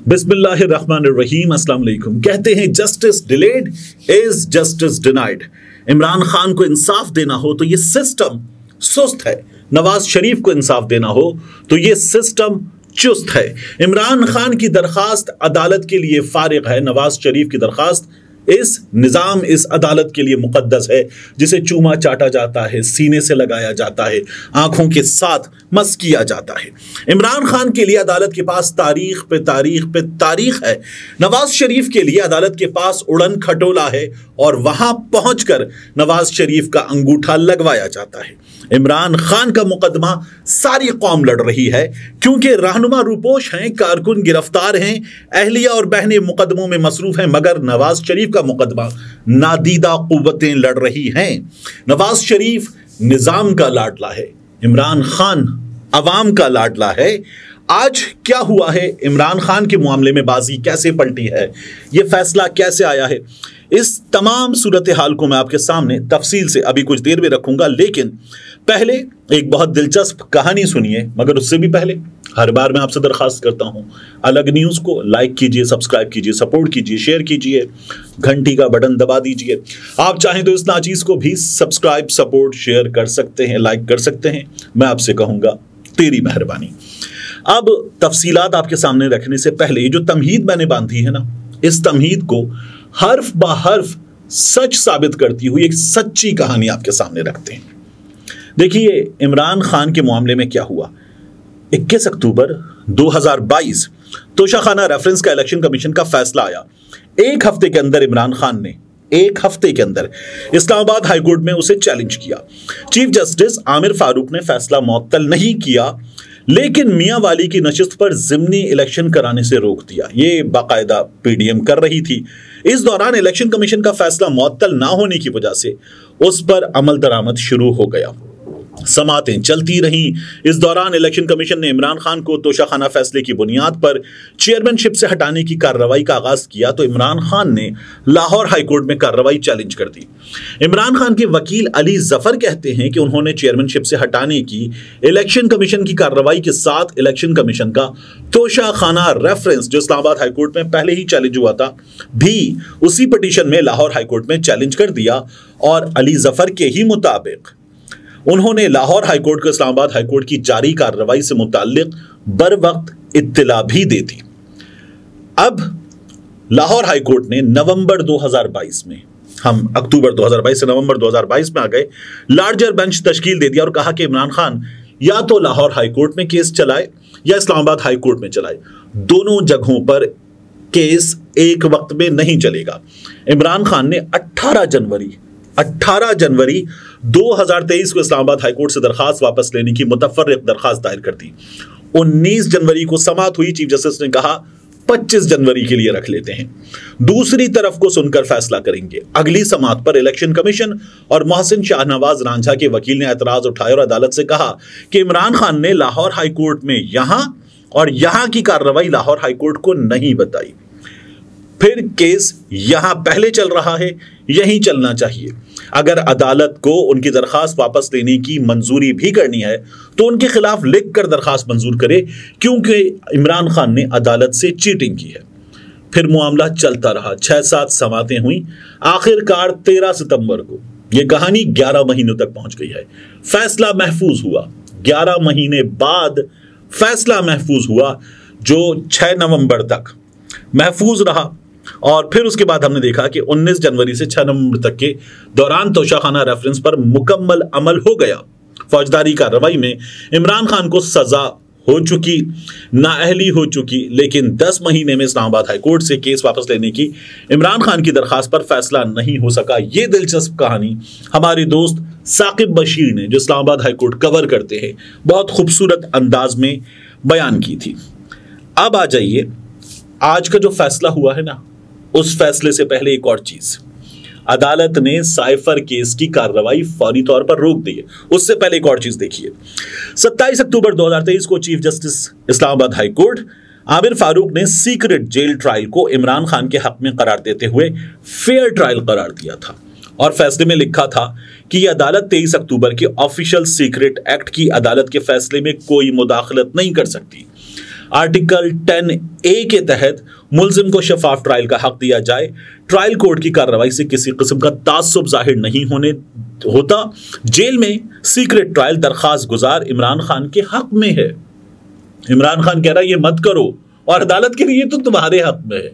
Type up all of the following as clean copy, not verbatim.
बिस्मिल्लाहिर्रहमानिर्रहीम, अस्सलाम वालेकुम। कहते हैं justice delayed is justice denied. Imran Khan को इंसाफ देना हो तो ये सिस्टम सुस्त है, नवाज शरीफ को इंसाफ देना हो तो ये सिस्टम चुस्त है। इमरान खान की दरखास्त अदालत के लिए फारिग है, नवाज शरीफ की दरखास्त इस निज़ाम, इस अदालत के लिए मुकद्दस है, जिसे चूमा चाटा जाता है, सीने से लगाया जाता है, आंखों के साथ मस किया जाता है। इमरान खान के लिए अदालत के पास तारीख पे तारीख पे तारीख है। नवाज शरीफ के लिए अदालत के पास उड़न खटोला है और वहां पहुंचकर नवाज शरीफ का अंगूठा लगवाया जाता है। इमरान खान का मुकदमा सारी कौम लड़ रही है क्योंकि रहनुमा रूपोश हैं, कारकुन गिरफ्तार हैं, अहलिया और बहनें मुकदमों में मसरूफ हैं, मगर नवाज शरीफ का मुकदमा नादीदा कुव्वतें लड़ रही हैं। नवाज शरीफ निजाम का लाडला है, इमरान खान अवाम का लाडला है। आज क्या हुआ है, इमरान खान के मामले में बाजी कैसे पलटी है, यह फैसला कैसे आया है, इस तमाम सूरत हाल को मैं आपके सामने तफसील से अभी कुछ देर में रखूंगा। लेकिन पहले एक बहुत दिलचस्प कहानी सुनिए। मगर उससे भी पहले हर बार मैं आपसे दरखास्त करता हूं, अलग न्यूज़ को लाइक कीजिए, सब्सक्राइब कीजिए, सपोर्ट कीजिए, शेयर कीजिए, घंटी का बटन दबा दीजिए। आप चाहें तो इस नाचीज को भी सब्सक्राइब, सपोर्ट, शेयर कर सकते हैं, लाइक कर सकते हैं। मैं आपसे कहूंगा तेरी मेहरबानी। अब तफसीलात आपके सामने रखने से पहले ये जो तमहीद मैंने बांधी है ना, इस तमहीद को हर्फ बा हर्फ सच साबित करती हुई एक सच्ची कहानी आपके सामने रखते हैं। देखिए इमरान खान के मामले में क्या हुआ। 21 अक्टूबर 2022 तोशाखाना रेफरेंस का इलेक्शन कमीशन का फैसला आया। एक हफ्ते के अंदर इमरान खान ने इस्लामाबाद हाईकोर्ट में उसे चैलेंज किया। चीफ जस्टिस आमिर फारूक ने फैसला मुअत्तल नहीं किया, लेकिन मियां वाली की नशिस्त पर जिमनी इलेक्शन कराने से रोक दिया। ये बाकायदा पीडीएम कर रही थी। इस दौरान इलेक्शन कमीशन का फैसला मुअत्तल ना होने की वजह से उस पर अमल दरामद शुरू हो गया। समातें चलती रहीं। इस दौरान इलेक्शन कमीशन ने इमरान खान को तोशाखाना फैसले की बुनियाद पर चेयरमैनशिप से हटाने की कार्रवाई का आगाज किया तो इमरान खान ने लाहौर हाईकोर्ट में कार्रवाई चैलेंज कर दी। इमरान खान के वकील अली जफर कहते हैं कि उन्होंने चेयरमैनशिप से हटाने की इलेक्शन कमीशन की कार्रवाई के साथ इलेक्शन कमीशन का तोशाखाना रेफरेंस, जो इस्लामाबाद हाईकोर्ट में पहले ही चैलेंज हुआ था, भी उसी पिटीशन में लाहौर हाईकोर्ट में चैलेंज कर दिया। और अली जफर के ही मुताबिक उन्होंने लाहौर हाईकोर्ट को इस्लामाबाद हाईकोर्ट की जारी कार्रवाई से मुताल्लिक बर वक्त इत्तिला भी दे दी। अब लाहौर हाईकोर्ट ने नवंबर 2022 में, हम अक्टूबर 2022 से नवंबर 2022 में आ गए, लार्जर बेंच तश्कील दे दिया और कहा कि इमरान खान या तो लाहौर हाईकोर्ट में केस चलाए या इस्लामाबाद हाईकोर्ट में चलाए, दोनों जगहों पर केस एक वक्त में नहीं चलेगा। इमरान खान ने 18 जनवरी 2023 को इस्लामाबाद हाईकोर्ट से दरखास्त वापस लेने की मुतफर्रिक दरखास्त दायर कर दी। 19 जनवरी को समाअत हुई। चीफ जस्टिस ने कहा 25 जनवरी के लिए रख लेते हैं, दूसरी तरफ को सुनकर फैसला करेंगे। अगली समाअत पर इलेक्शन कमीशन और मोहसिन शाहनवाज रांझा के वकील ने एतराज उठाए और अदालत से कहा कि इमरान खान ने लाहौर हाईकोर्ट में यहां और यहां की कार्रवाई लाहौर हाईकोर्ट को नहीं बताई। फिर केस यहां पहले चल रहा है, यहीं चलना चाहिए। अगर अदालत को उनकी दरखास्त वापस लेने की मंजूरी भी करनी है तो उनके खिलाफ लिखकर दरखास्त मंजूर करे, क्योंकि इमरान खान ने अदालत से चीटिंग की है। फिर मामला चलता रहा, 6-7 समातें हुई। आखिरकार 13 सितंबर को यह कहानी 11 महीनों तक पहुंच गई है। फैसला महफूज हुआ। 11 महीने बाद फैसला महफूज हुआ, जो 6 नवंबर तक महफूज रहा। और फिर उसके बाद हमने देखा कि 19 जनवरी से 6 नवंबर तक के दौरान तोशाखाना रेफरेंस पर मुकम्मल अमल हो गया। फौजदारी कार्रवाई में इमरान खान को सजा हो चुकी, नाअहली हो चुकी, लेकिन 10 महीने में इस्लामाबाद हाईकोर्ट से केस वापस लेने की इमरान खान की दरखास्त पर फैसला नहीं हो सका। ये दिलचस्प कहानी हमारे दोस्त साकिब बशीर ने, जो इस्लामाबाद हाईकोर्ट कवर करते हैं, बहुत खूबसूरत अंदाज में बयान की थी। अब आ जाइए, आज का जो फैसला हुआ है ना, उस फैसले से पहले एक और चीज, अदालत ने साइफर केस की कार्रवाई फौरी तौर पर रोक दी है। उससे पहले एक और चीज देखिए। 27 अक्टूबर 2023 को chief justice Islamabad high court Aamir Farooq ने सीक्रेट जेल ट्रायल को इमरान खान के हक में करार देते हुए फेयर ट्रायल करार दिया था और फैसले में लिखा था कि यह अदालत 23 अक्टूबर के ऑफिशियल सीक्रेट एक्ट की अदालत के फैसले में कोई मुदाखलत नहीं कर सकती। आर्टिकल 10A के तहत मुल्जिम को शफाफ ट्रायल का हक दिया जाए। ट्रायल कोर्ट की कार्रवाई से किसी किस्म का तासुब जाहिर नहीं होता। जेल में सीक्रेट ट्रायल दरखास्त गुजार इमरान खान के हक में है। इमरान खान कह रहा है ये मत करो, और अदालत के लिए तो तुम्हारे हक में है।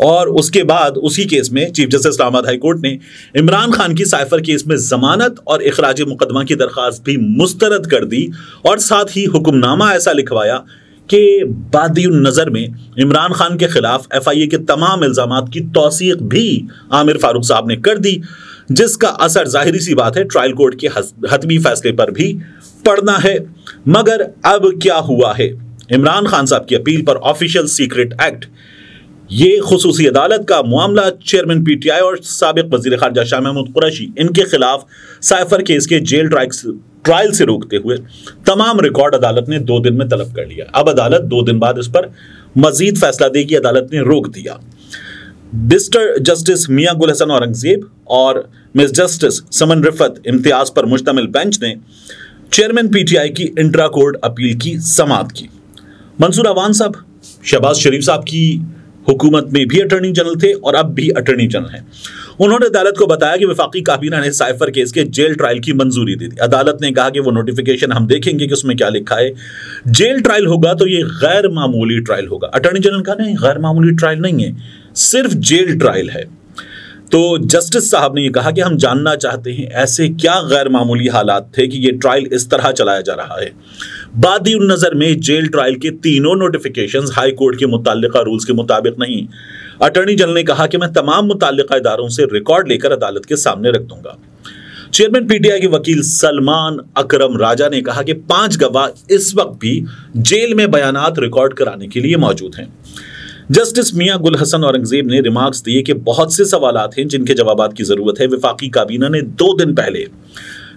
और उसके बाद उसी केस में chief justice Islamabad high court ने इमरान खान की साइफर केस में जमानत और इखराज मुकदमा की दरखास्त भी मुस्तरद कर दी, और साथ ही हुक्मनामा ऐसा लिखवाया कि बादी नजर में इमरान खान के खिलाफ FIA के तमाम इल्जामात की तौसीक भी आमिर फारूक साहब ने कर दी, जिसका असर जाहिर सी बात है ट्रायल कोर्ट के हतमी फैसले पर भी पड़ना है। मगर अब क्या हुआ है? इमरान खान साहब की अपील पर ऑफिशियल सीक्रेट एक्ट, ये खुसूसी अदालत का मामला चेयरमैन PTI और साबिक वजीर खारजा शाह महमूद कुरैशी इनके खिलाफ साइफर केस के जेल ट्रायल से रोकते हुए तमाम रिकॉर्ड अदालत ने 2 दिन में तलब कर लिया। अब अदालत 2 दिन बाद इस पर मजीद फैसला देगी, अदालत ने रोक दिया। मिस्टर जस्टिस मियां गुल हसन औरंगजेब और मिस जस्टिस समन रिफत इम्तियाज पर मुश्तमिल बेंच ने चेयरमैन PTI की इंट्रा कोर्ट अपील की समाअत की। मंसूर अवान साहब शहबाज शरीफ साहब की हुकूमत में भी अटॉर्नी जनरल थे और अब भी अटॉर्नी जनरल हैं। उन्होंने अदालत को बताया कि वफाकी काबीना ने साइफर केस के जेल ट्रायल की मंजूरी दे दी। अदालत ने कहा कि वो नोटिफिकेशन हम देखेंगे कि उसमें क्या लिखा है। जेल ट्रायल होगा तो ये गैर मामूली ट्रायल होगा। अटॉर्नी जनरल का नहीं, गैर मामूली ट्रायल नहीं है, सिर्फ जेल ट्रायल है। तो जस्टिस साहब ने यह कहा कि हम जानना चाहते हैं ऐसे क्या गैर मामूली हालात थे कि यह ट्रायल इस तरह चलाया जा रहा है। बादी नजर में जेल ट्रायल के तीनों नोटिफिकेशंस हाई कोर्ट के मुताल्लिका रूल्स के मुताबिक नहीं। अटॉर्नी जनरल ने कहा कि मैं तमाम मुताल्लिका इदारों से रिकॉर्ड लेकर अदालत के सामने रख दूंगा। चेयरमैन PTI के वकील सलमान अकरम राजा ने कहा कि 5 गवाह इस वक्त भी जेल में बयानात रिकॉर्ड कराने के लिए मौजूद हैं। जस्टिस मियां गुल हसन औरंगजेब ने रिमार्क्स दिए कि बहुत से सवालात हैं जिनके जवाबात की जरूरत है। वफाकी काबीना ने 2 दिन पहले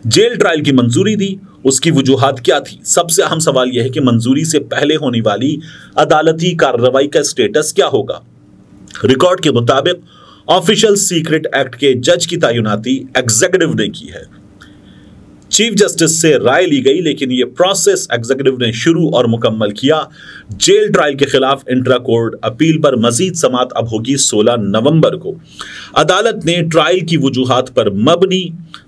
जेल ट्रायल की मंजूरी दी, उसकी वजूहात क्या थी? सबसे अहम सवाल यह है कि मंजूरी से पहले होने वाली अदालती कार्रवाई का स्टेटस क्या होगा? रिकॉर्ड के मुताबिक ऑफिशियल सीक्रेट एक्ट के जज की तैनाती एग्जीक्यूटिव ने की है। चीफ जस्टिस से राय ली गई, लेकिन यह प्रोसेस एग्जीक्यूटिव ने शुरू और मुकम्मल किया। जेल ट्रायल के खिलाफ इंट्रा कोर्ट अपील पर मजीद समाअत अब होगी 16 नवंबर को। अदालत ने ट्रायल की वजूहात पर मबनी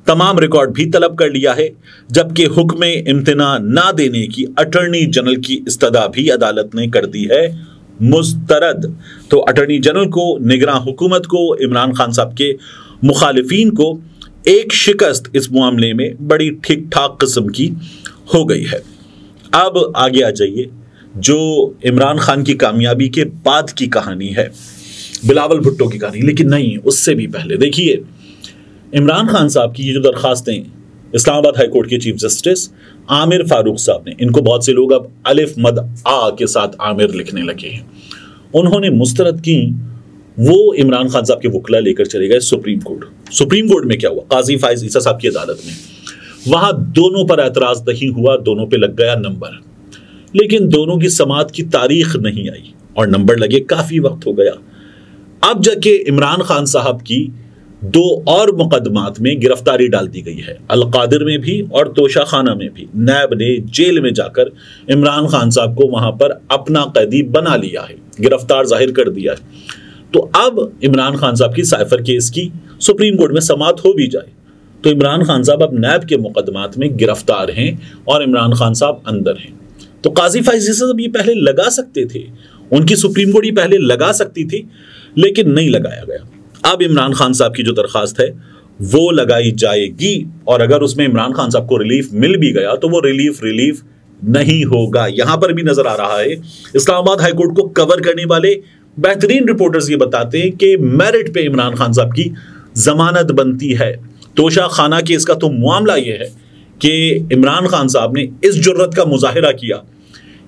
तमाम रिकॉर्ड भी तलब कर लिया है, जबकि हुक्म इम्तिना ना देने की अटॉर्नी जनरल की इस्तदा भी अदालत ने कर दी है मुस्तरद। तो अटॉर्नी जनरल को, निगरान हुकूमत को, इमरान खान साहब के मुखालिफिन को एक शिकस्त इस मामले में बड़ी ठीक ठाक किस्म की हो गई है। अब आगे आ जाइए, जो इमरान खान की कामयाबी के बाद की कहानी है, बिलावल भुट्टो की कहानी। लेकिन नहीं, उससे भी पहले देखिए इमरान खान साहब की ये जो दरखास्तें इस्लामाबाद हाई कोर्ट के चीफ जस्टिस आमिर फारूक साहब ने, इनको बहुत से लोग अब अलिफ मद आ के साथ आमिर लिखने लगे हैं, उन्होंने मुस्तरद की। वो इमरान खान साहब के वकला लेकर चले गए सुप्रीम कोर्ट। सुप्रीम कोर्ट में क्या हुआ? काजी फाइज ईसा साहब की अदालत में, वहां दोनों पर एतराज नहीं हुआ, दोनों पे लग गया नंबर, लेकिन दोनों की समाअत की तारीख नहीं आई और नंबर लगे काफी वक्त हो गया। अब जाके इमरान खान साहब की 2 और मुकदमात में गिरफ्तारी डाल दी गई है, अलकादिर में भी और तोशा खाना में भी। नैब ने जेल में जाकर इमरान खान साहब को वहां पर अपना कैदी बना लिया है, गिरफ्तार जाहिर कर दिया है। तो अब इमरान खान साहब की साइफर केस की सुप्रीम कोर्ट में समाअत हो भी जाए तो इमरान खान साहब अब नैब के मुकदमात में गिरफ्तार हैं और इमरान खान साहब अंदर हैं। तो काजी फाइज साहब ये पहले लगा सकते थे, उनकी सुप्रीम कोर्ट ये पहले लगा सकती थी, लेकिन नहीं लगाया गया। अब इमरान खान साहब की जो दरखास्त है वो लगाई जाएगी, और अगर उसमें इमरान खान साहब को रिलीफ मिल भी गया तो वो रिलीफ नहीं होगा। यहां पर भी नजर आ रहा है इस्लामाबाद हाईकोर्ट को कवर करने वाले बेहतरीन रिपोर्टर्स ये बताते हैं कि मेरिट पे इमरान खान साहब की जमानत बनती है। तोशा खाना केस का तो मामला यह है कि इमरान खान साहब ने इस जुर्रत का मुजाहिरा किया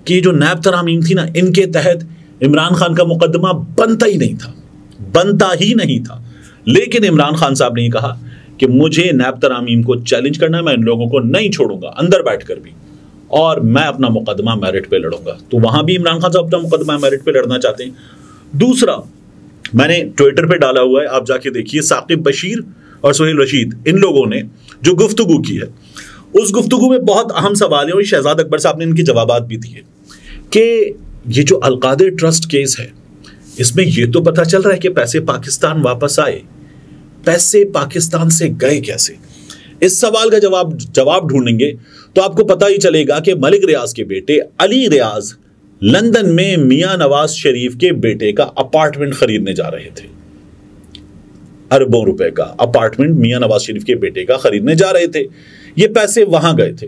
कि जो नैब तरामीम थी ना, इनके तहत इमरान खान का मुकदमा बनता ही नहीं था। लेकिन इमरान खान साहब ने कहा कि मुझे नैब तरामीम को चैलेंज करना है, मैं इन लोगों को नहीं छोड़ूंगा अंदर बैठकर भी, और मैं अपना मुकदमा मेरिट पे लड़ूंगा। तो वहां भी इमरान खान साहब अपना मुकदमा मेरिट पे लड़ना चाहते हैं। दूसरा, मैंने ट्विटर पे डाला हुआ है, आप जाके देखिए, साकिब बशीर और सोहेल रशीद, इन लोगों ने जो गुफ्तगू की है, उस गुफ्तगू में बहुत अहम सवाल है और शहजाद अकबर साहब ने इनके जवाबात भी दिए कि ये जो अलकादिर ट्रस्ट केस है, इसमें ये तो पता चल रहा है कि पैसे पाकिस्तान वापस आए, पैसे पाकिस्तान से गए कैसे? इस सवाल का जवाब ढूंढेंगे तो आपको पता ही चलेगा कि मलिक रियाज के बेटे अली रियाज लंदन में मियां नवाज शरीफ के बेटे का अपार्टमेंट खरीदने जा रहे थे। अरबों रुपए का अपार्टमेंट मियां नवाज शरीफ के बेटे का खरीदने जा रहे थे। ये पैसे वहां गए थे।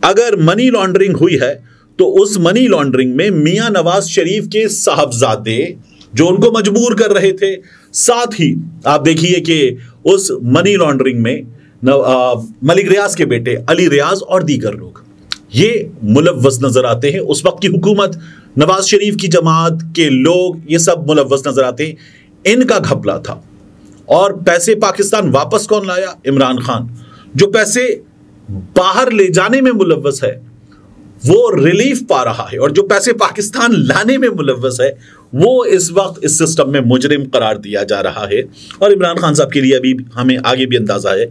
अगर मनी लॉन्ड्रिंग हुई है तो उस मनी लॉन्ड्रिंग में मियां नवाज शरीफ के साहबजादे जो उनको मजबूर कर रहे थे, साथ ही आप देखिए कि उस मनी लॉन्ड्रिंग में मलिक रियाज के बेटे अली रियाज और दीगर लोग ये मुलव्वस नजर आते हैं। उस वक्त की हुकूमत, नवाज शरीफ की जमात के लोग, ये सब मुलव्वस नजर आते हैं। इनका घपला था। और पैसे पाकिस्तान वापस कौन लाया? इमरान खान। जो पैसे बाहर ले जाने में मुलव्वस है वो रिलीफ पा रहा है, और जो पैसे पाकिस्तान लाने में मुलव्वस है वो इस वक्त इस सिस्टम में मुजरिम करार दिया जा रहा है। और इमरान खान साहब के लिए अभी हमें आगे भी अंदाजा है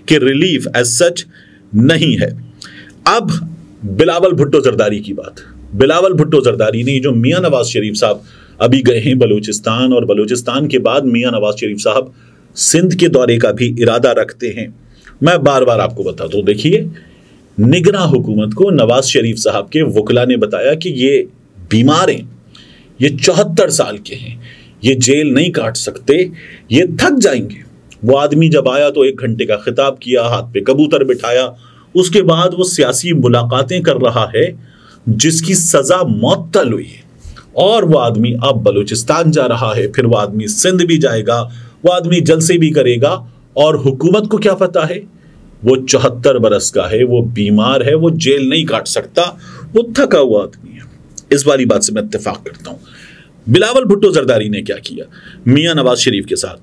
कि रिलीफ एज सच नहीं है। अब बिलावल भुट्टो जरदारी की बात। बिलावल भुट्टो जरदारी ने, जो मियां नवाज शरीफ साहब अभी गए हैं बलूचिस्तान, और बलूचिस्तान के बाद मियां नवाज शरीफ साहब सिंध के दौरे का भी इरादा रखते हैं। मैं बार बार आपको बताता हूं, देखिए निगरान हुकूमत को नवाज शरीफ साहब के वकला ने बताया कि ये बीमार हैं, ये 74 साल के हैं, ये जेल नहीं काट सकते, ये थक जाएंगे। वो आदमी जब आया तो 1 घंटे का खिताब किया, हाथ पे कबूतर बिठाया, उसके बाद वो सियासी मुलाकातें कर रहा है जिसकी सजा मौतल हुई है। और वो आदमी अब बलूचिस्तान जा रहा है, फिर वो आदमी सिंध भी जाएगा, वो आदमी जलसे भी करेगा। और हुकूमत को क्या पता है? वो 74 बरस का है, वो बीमार है, वो जेल नहीं काट सकता, वो थका हुआ आदमी है। इस वाली बात से मैं इत्तेफाक करता हूं। बिलावल भुट्टो जरदारी ने क्या किया मियां नवाज शरीफ के साथ?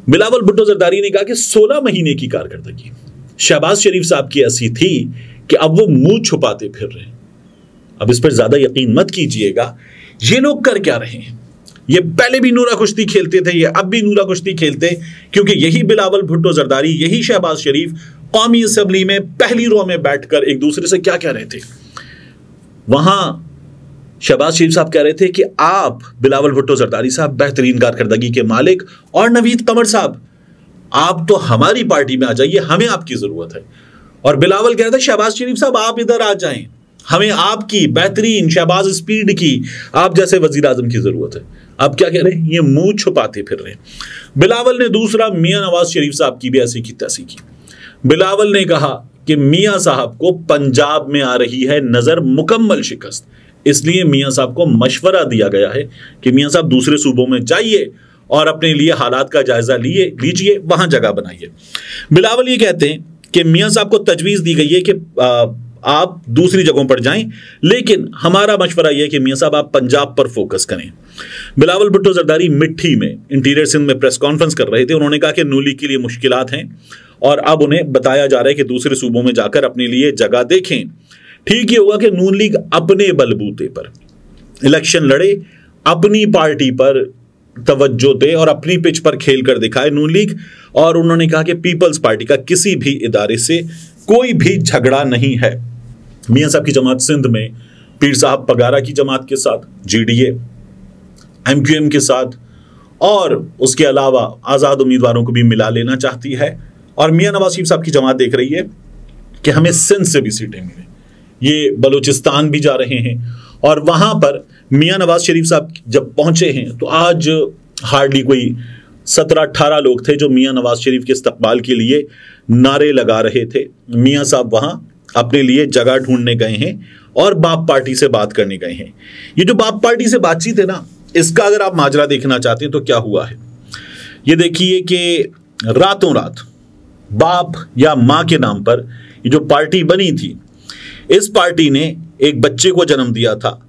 बिलावल भुट्टो जरदारी ने कहा कि 16 महीने की कारकर्दगी शहबाज शरीफ साहब की ऐसी थी कि अब वो मुंह छुपाते फिर रहे। अब इस पर ज्यादा यकीन मत कीजिएगा। ये लोग कर क्या रहे हैं? ये पहले भी नूरा कुश्ती खेलते थे, ये अब भी नूरा कुश्ती खेलते, क्योंकि यही बिलावल भुट्टो जरदारी, यही शहबाज शरीफ कौमी असेंबली में पहली रो में बैठकर एक दूसरे से क्या कह रहे थे। वहां शहबाज शरीफ साहब कह रहे थे कि आप बिलावल भुट्टो जरदारी साहब बेहतरीन कारकर्दगी के मालिक, और नवीद कमर साहब आप तो हमारी पार्टी में आ जाइए, हमें आपकी जरूरत है। और बिलावल कह रहे थे शहबाज शरीफ साहब आप इधर आ जाएं, हमें आपकी बेहतरीन शहबाज स्पीड की, आप जैसे वजीर आजम की जरूरत है। अब क्या कह रहे हैं? ये मुंह छुपाते फिर रहे हैं। बिलावल ने दूसरा मियां नवाज शरीफ साहब की भी ऐसी की तैसी की। बिलावल ने कहा कि मियां साहब को पंजाब में आ रही है नजर मुकम्मल शिकस्त, इसलिए मियां साहब को मशवरा दिया गया है कि मियां साहब दूसरे सूबों में जाइए और अपने लिए हालात का जायजा लीजिए, वहां जगह बनाइए। बिलावल ये कहते हैं कि मियां साहब को तजवीज दी गई है कि आप दूसरी जगहों पर जाएं, लेकिन हमारा मशवरा यह है कि मियां साहब आप पंजाब पर फोकस करें। बिलावल भुट्टो जरदारी मिट्टी में इंटीरियर सिंध में प्रेस कॉन्फ्रेंस कर रहे थे। उन्होंने कहा कि नून लीग के लिए मुश्किलात हैं और अब उन्हें बताया जा रहा है कि दूसरे सूबों में जाकर अपने लिए जगह देखें। ठीक ये हुआ कि नून लीग अपने बलबूते पर इलेक्शन लड़े, अपनी पार्टी पर तवज्जो दे और अपनी पिच पर खेल कर दिखाए नून लीग। और उन्होंने कहा कि पीपल्स पार्टी का किसी भी इदारे से कोई भी झगड़ा नहीं है। मियां साहब की जमात सिंध में पीर साहब पगारा की जमात के साथ, जीडीए, एमक्यूएम के साथ, और उसके अलावा आजाद उम्मीदवारों को भी मिला लेना चाहती है। और मियां नवाज शरीफ साहब की जमात देख रही है कि हमें सिंध से भी सीटें मिलें। ये बलूचिस्तान भी जा रहे हैं और वहां पर मियां नवाज शरीफ साहब जब पहुंचे हैं तो आज हार्डली कोई 17-18 लोग थे जो मियां नवाज शरीफ के इस्तकबाल के लिए नारे लगा रहे थे। मियां साहब वहां अपने लिए जगह ढूंढने गए हैं और बाप पार्टी से बात करने गए हैं। ये जो बाप पार्टी से बातचीत है ना, इसका अगर आप माजरा देखना चाहते हैं तो क्या हुआ है ये देखिए कि रातों रात बाप या मां के नाम पर ये जो पार्टी बनी थी, इस पार्टी ने एक बच्चे को जन्म दिया था।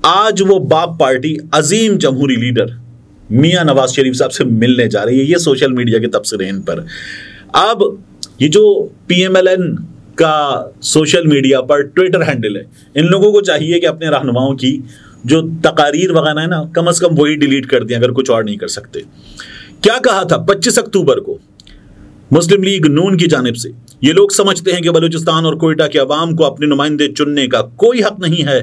आज वो बाप पार्टी अजीम जमहूरी लीडर मियां नवाज शरीफ साहब से मिलने जा रही है। ये सोशल मीडिया के तबसरे इन पर। अब ये जो पीएमएलएन का सोशल मीडिया पर ट्विटर हैंडल है, इन लोगों को चाहिए कि अपने रहनुमाओं की जो तकारीर वगैरह है ना, कम से कम वही डिलीट कर दें अगर कुछ और नहीं कर सकते। क्या कहा था 25 अक्टूबर को मुस्लिम लीग नून की जानिब से ये लोग समझते हैं कि बलूचिस्तान और कोयटा के अवाम को अपने नुमाइंदे चुनने का कोई हक नहीं है।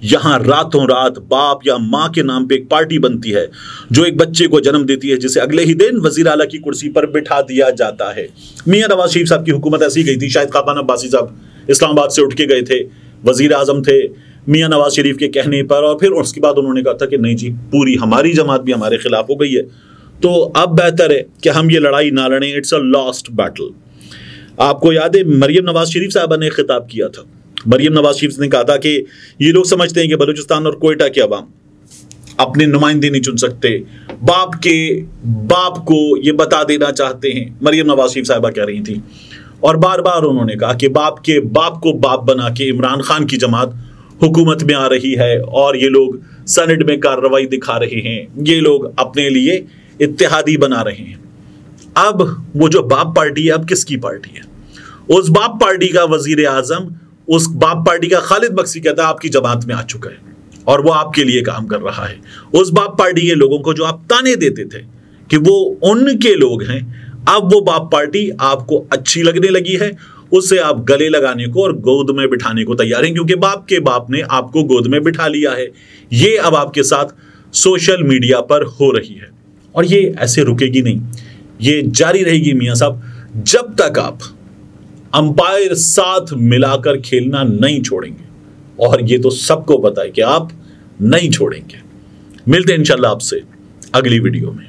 यहां रातों रात बाप या मां के नाम पे एक पार्टी बनती है जो एक बच्चे को जन्म देती है, जिसे अगले ही दिन वजीर आला की कुर्सी पर बिठा दिया जाता है। मियां नवाज शरीफ साहब की हुकूमत ऐसी गई थी, शायद खाकान अब्बासी साहब इस्लामाबाद से उठ के गए थे, वजीर आजम थे मियां नवाज शरीफ के कहने पर, और फिर उसके बाद उन्होंने कहा था कि नहीं जी, पूरी हमारी जमात भी हमारे खिलाफ हो गई है, तो अब बेहतर है कि हम ये लड़ाई ना लड़ें, इट्स अ लॉस्ट बैटल। आपको याद है मरियम नवाज शरीफ साहबा ने खिताब किया था। मरियम नवाज शरीफ ने कहा था कि ये लोग समझते हैं कि बलूचिस्तान और कोयटा के अवाम अपने नुमाइंदे नहीं चुन सकते, बाप के बाप को ये बता देना चाहते हैं, मरियम नवाज शरीफ साहबा कह रही थी। और बार बार उन्होंने कहा कि बाप के बाप को बाप बना के इमरान खान की जमात हुकूमत में आ रही है और ये लोग सेनेट में कार्रवाई दिखा रहे हैं, ये लोग अपने लिए इत्तेहादी बना रहे हैं। अब वो जो बाप पार्टी है, अब किसकी पार्टी है? उस बाप पार्टी का वजीर आजम, उस बाप पार्टी का खालिद बख्शी कहता है आपकी जमात में आ चुका है और वो आपके लिए काम कर रहा है। उस बाप पार्टी के लोगों को जो आप ताने देते थे कि वो उनके लोग हैं, अब वो बाप पार्टी आपको अच्छी लगने लगी है, उससे आप गले लगाने को और गोद में बिठाने को तैयार हैं, क्योंकि बाप के बाप ने आपको गोद में बिठा लिया है। ये अब आपके साथ सोशल मीडिया पर हो रही है और ये ऐसे रुकेगी नहीं, ये जारी रहेगी मियां साहब, जब तक आप अंपायर साथ मिलाकर खेलना नहीं छोड़ेंगे। और ये तो सबको पता है कि आप नहीं छोड़ेंगे। मिलते हैं इंशाल्लाह आपसे अगली वीडियो में।